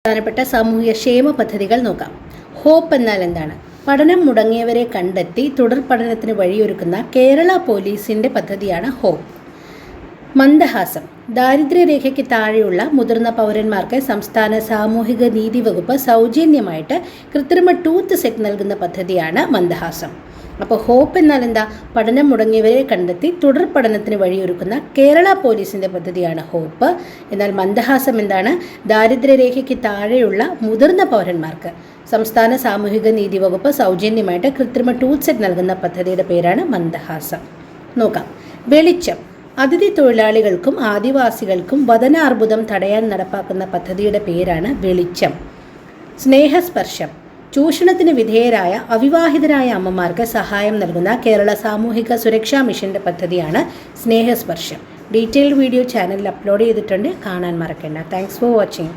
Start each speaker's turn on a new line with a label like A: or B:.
A: പ്രധാനപ്പെട്ട സാമൂഹിക ക്ഷേമ പദ്ധതികൾ നോക്കാം. ഹോപ്പ് എന്നാൽ എന്താണ്? പഠനം മുടങ്ങിയവരെ കണ്ടെത്തി തുടർ പഠനത്തിന് വഴിയൊരുക്കുന്ന കേരള പോലീസിൻ്റെ പദ്ധതിയാണ് ഹോപ്പ്. മന്ദഹാസം, ദാരിദ്ര്യരേഖയ്ക്ക് താഴെയുള്ള മുതിർന്ന പൗരന്മാർക്ക് സംസ്ഥാന സാമൂഹിക നീതി വകുപ്പ് സൗജന്യമായിട്ട് കൃത്രിമ ടൂത്ത് സെറ്റ് നൽകുന്ന പദ്ധതിയാണ് മന്ദഹാസം. അപ്പോൾ ഹോപ്പ് എന്നാൽ എന്താ? പഠനം മുടങ്ങിയവരെ കണ്ടെത്തി തുടർ പഠനത്തിന് വഴിയൊരുക്കുന്ന കേരള പോലീസിൻ്റെ പദ്ധതിയാണ് ഹോപ്പ്. എന്നാൽ മന്ദഹാസം എന്താണ്? ദാരിദ്ര്യരേഖയ്ക്ക് താഴെയുള്ള മുതിർന്ന പൗരന്മാർക്ക് സംസ്ഥാന സാമൂഹിക നീതി വകുപ്പ് സൗജന്യമായിട്ട് കൃത്രിമ ടൂത്ത് സെറ്റ് നൽകുന്ന പദ്ധതിയുടെ പേരാണ് മന്ദഹാസം. നോക്കാം. വെളിച്ചം, അതിഥി തൊഴിലാളികൾക്കും ആദിവാസികൾക്കും വദനാർബുദം തടയാൻ നടപ്പാക്കുന്ന പദ്ധതിയുടെ പേരാണ് വെളിച്ചം. സ്നേഹസ്പർശം, ചൂഷണത്തിന് വിധേയരായ അവിവാഹിതരായ അമ്മമാർക്ക് സഹായം നൽകുന്ന കേരള സാമൂഹിക സുരക്ഷാ മിഷന്റെ പദ്ധതിയാണ് സ്നേഹസ്പർശം. ഡീറ്റെയിൽഡ് വീഡിയോ ചാനലിൽ അപ്ലോഡ് ചെയ്തിട്ടുണ്ട്, കാണാൻ മറക്കണ്ട. Thanks for watching.